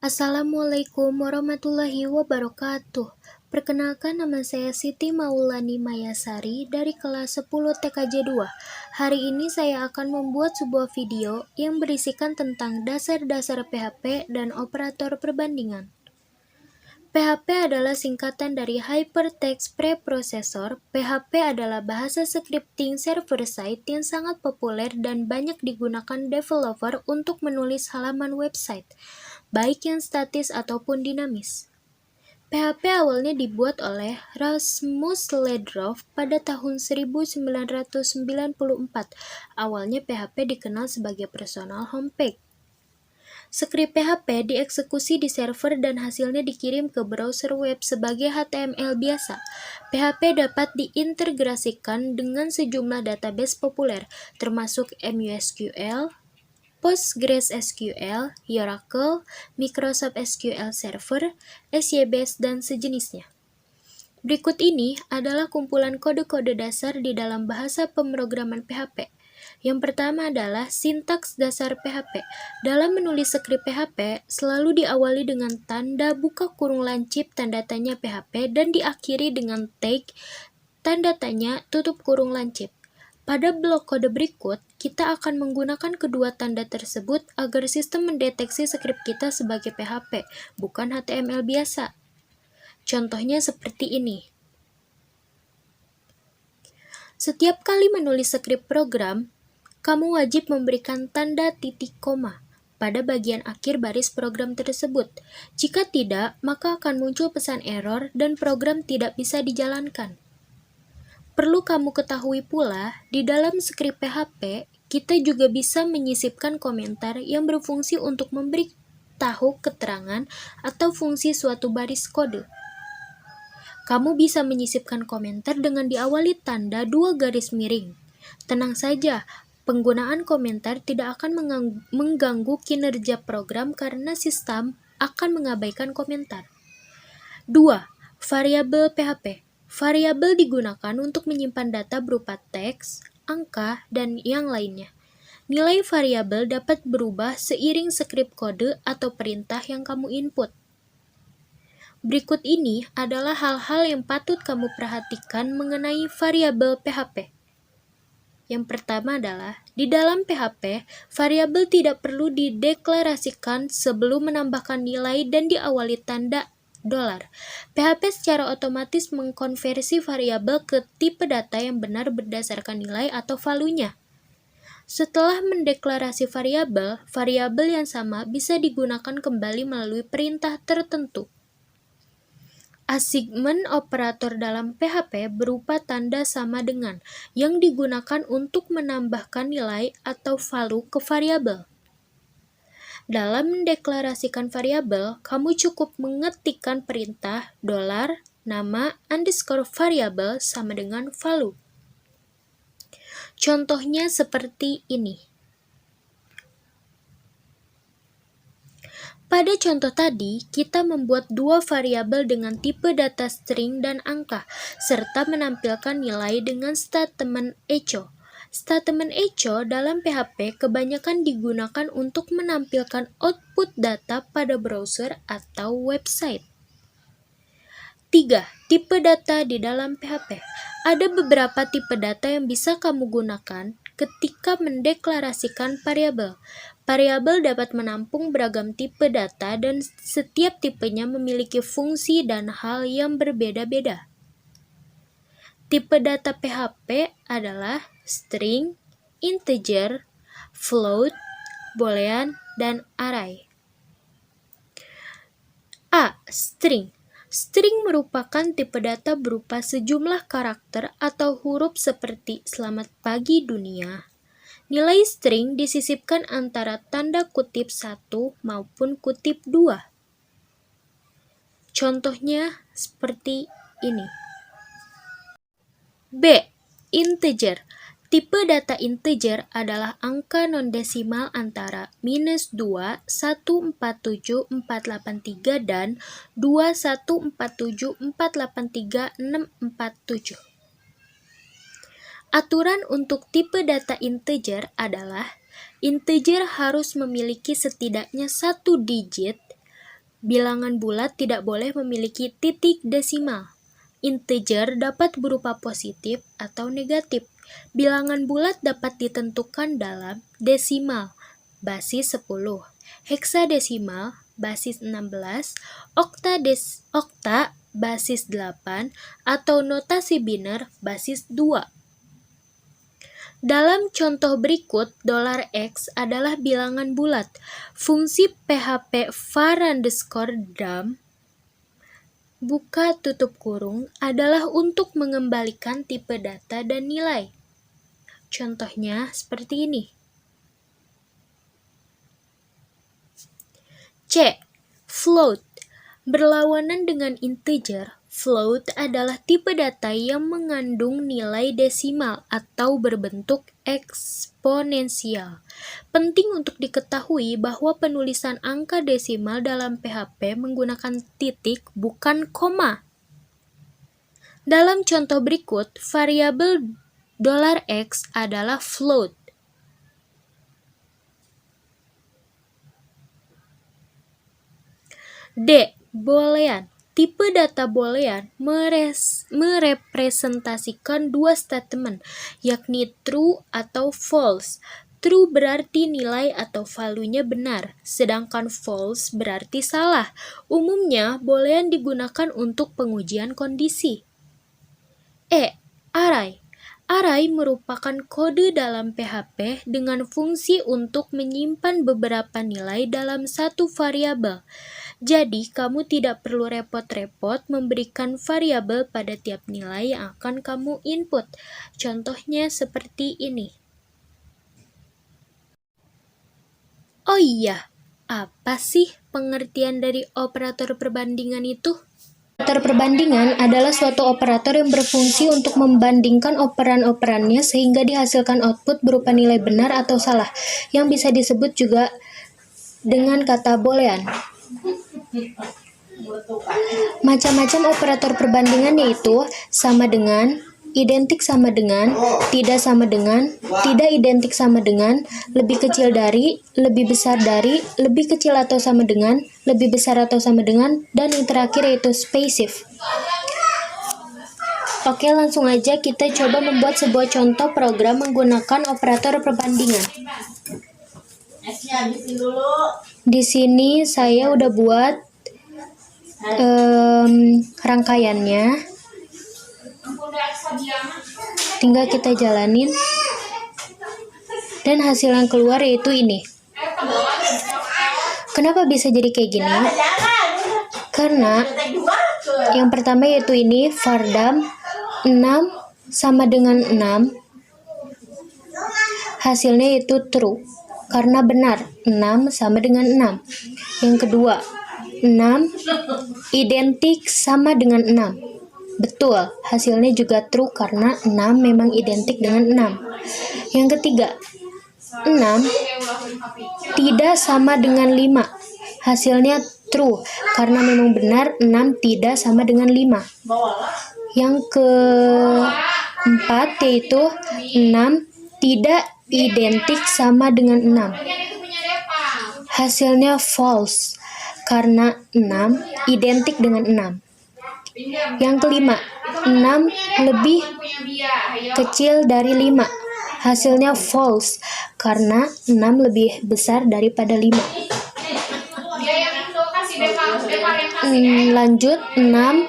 Assalamualaikum warahmatullahi wabarakatuh. Perkenalkan, nama saya Siti Maulani Mayasari dari kelas 10 TKJ 2. Hari ini saya akan membuat sebuah video yang berisikan tentang dasar-dasar PHP dan operator perbandingan. PHP adalah singkatan dari Hypertext Preprocessor. PHP adalah bahasa scripting server-side yang sangat populer dan banyak digunakan developer untuk menulis halaman website, baik yang statis ataupun dinamis. PHP awalnya dibuat oleh Rasmus Ledroff pada tahun 1994. Awalnya PHP dikenal sebagai personal homepage. Skrip PHP dieksekusi di server dan hasilnya dikirim ke browser web sebagai HTML biasa. PHP dapat diintegrasikan dengan sejumlah database populer, termasuk MySQL, PostgreSQL, Oracle, Microsoft SQL Server, SYBase, dan sejenisnya. Berikut ini adalah kumpulan kode-kode dasar di dalam bahasa pemrograman PHP. Yang pertama adalah sintaks dasar PHP. Dalam menulis skrip PHP, selalu diawali dengan tanda buka kurung lancip tanda tanya PHP dan diakhiri dengan tag tanda tanya tutup kurung lancip. Pada blok kode berikut, kita akan menggunakan kedua tanda tersebut agar sistem mendeteksi skrip kita sebagai PHP, bukan HTML biasa. Contohnya seperti ini. Setiap kali menulis skrip program, kamu wajib memberikan tanda titik koma pada bagian akhir baris program tersebut. Jika tidak, maka akan muncul pesan error dan program tidak bisa dijalankan. Perlu kamu ketahui pula, di dalam skrip PHP, kita juga bisa menyisipkan komentar yang berfungsi untuk memberitahu keterangan atau fungsi suatu baris kode. Kamu bisa menyisipkan komentar dengan diawali tanda 2 garis miring. Tenang saja, penggunaan komentar tidak akan mengganggu kinerja program karena sistem akan mengabaikan komentar. 2. Variabel PHP. Variabel digunakan untuk menyimpan data berupa teks, angka, dan yang lainnya. Nilai variabel dapat berubah seiring skrip kode atau perintah yang kamu input. Berikut ini adalah hal-hal yang patut kamu perhatikan mengenai variabel PHP. Yang pertama adalah, di dalam PHP, variabel tidak perlu dideklarasikan sebelum menambahkan nilai dan diawali tanda $. PHP secara otomatis mengkonversi variabel ke tipe data yang benar berdasarkan nilai atau value-nya. Setelah mendeklarasi variabel, variabel yang sama bisa digunakan kembali melalui perintah tertentu. Assignment operator dalam PHP berupa tanda sama dengan yang digunakan untuk menambahkan nilai atau value ke variabel. Dalam mendeklarasikan variabel, kamu cukup mengetikkan perintah $nama underscore variabel sama dengan value. Contohnya seperti ini. Pada contoh tadi, kita membuat 2 variabel dengan tipe data string dan angka, serta menampilkan nilai dengan statement echo. Statement echo dalam PHP kebanyakan digunakan untuk menampilkan output data pada browser atau website. 3. Tipe data di dalam PHP. Ada beberapa tipe data yang bisa kamu gunakan ketika mendeklarasikan variabel. Variabel dapat menampung beragam tipe data dan setiap tipenya memiliki fungsi dan hal yang berbeda-beda. Tipe data PHP adalah string, integer, float, boolean, dan array. A. String. String merupakan tipe data berupa sejumlah karakter atau huruf seperti "Selamat pagi dunia". Nilai string disisipkan antara tanda kutip 1 maupun kutip 2. Contohnya seperti ini. B. Integer. Tipe data integer adalah angka non-desimal antara -2, 147, 483 dan 2147, 483, 647. Aturan untuk tipe data integer adalah integer harus memiliki setidaknya 1 digit, Bilangan bulat tidak boleh memiliki titik desimal. Integer dapat berupa positif atau negatif. Bilangan bulat dapat ditentukan dalam desimal, basis 10, heksadesimal, basis 16, okta, basis 8, atau notasi biner, basis 2. Dalam contoh berikut, $X adalah bilangan bulat. Fungsi PHP var_dam buka tutup kurung adalah untuk mengembalikan tipe data dan nilai. Contohnya seperti ini. C. Float. Berlawanan dengan integer, float adalah tipe data yang mengandung nilai desimal atau berbentuk eksponensial. Penting untuk diketahui bahwa penulisan angka desimal dalam PHP menggunakan titik bukan koma. Dalam contoh berikut, variabel $X adalah float. D. Boolean. Tipe data boolean merepresentasikan dua statement, yakni true atau false. True berarti nilai atau value-nya benar, sedangkan false berarti salah. Umumnya, boolean digunakan untuk pengujian kondisi. E. Array. Array merupakan kode dalam PHP dengan fungsi untuk menyimpan beberapa nilai dalam satu variabel. Jadi, kamu tidak perlu repot-repot memberikan variabel pada tiap nilai yang akan kamu input. Contohnya seperti ini. Oh iya, apa sih pengertian dari operator perbandingan itu? Operator perbandingan adalah suatu operator yang berfungsi untuk membandingkan operan-operannya sehingga dihasilkan output berupa nilai benar atau salah, yang bisa disebut juga dengan kata boolean. Macam-macam operator perbandingan yaitu sama dengan, identik sama dengan, tidak sama dengan, tidak identik sama dengan, lebih kecil dari, lebih besar dari, lebih kecil atau sama dengan, lebih besar atau sama dengan, dan yang terakhir yaitu spacif. Oke, langsung aja kita coba membuat sebuah contoh program menggunakan operator perbandingan. Di sini saya udah buat rangkaiannya, tinggal kita jalanin dan hasil yang keluar yaitu ini. Kenapa bisa jadi kayak gini? Karena yang pertama yaitu ini, var_dam 6 sama dengan 6, hasilnya yaitu true karena benar, 6 sama dengan 6. Yang kedua, 6 identik sama dengan 6. Betul, hasilnya juga true karena 6 memang identik dengan 6. Yang ketiga, 6 tidak sama dengan 5. Hasilnya true karena memang benar 6 tidak sama dengan 5. Yang keempat yaitu 6 tidak identik sama dengan 6. Hasilnya false karena 6 identik dengan 6. Yang kelima, 6 lebih kecil dari 5. Hasilnya false karena 6 lebih besar daripada 5. Lanjut, 6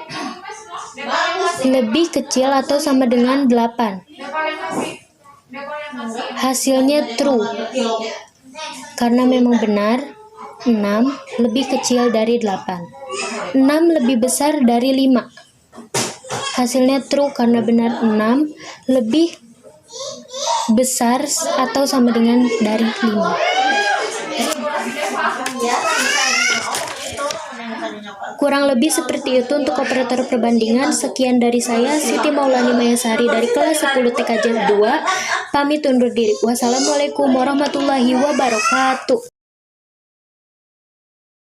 lebih kecil atau sama dengan 8. Hasilnya true karena memang benar 6 lebih kecil dari 8. 6 lebih besar dari 5. Hasilnya true karena benar 6 lebih besar atau sama dengan dari 5. Kurang lebih seperti itu untuk operator perbandingan. Sekian dari saya, Siti Maulani Mayasari dari kelas 10 TKJ 2. Pamit undur diri. Wassalamualaikum warahmatullahi wabarakatuh.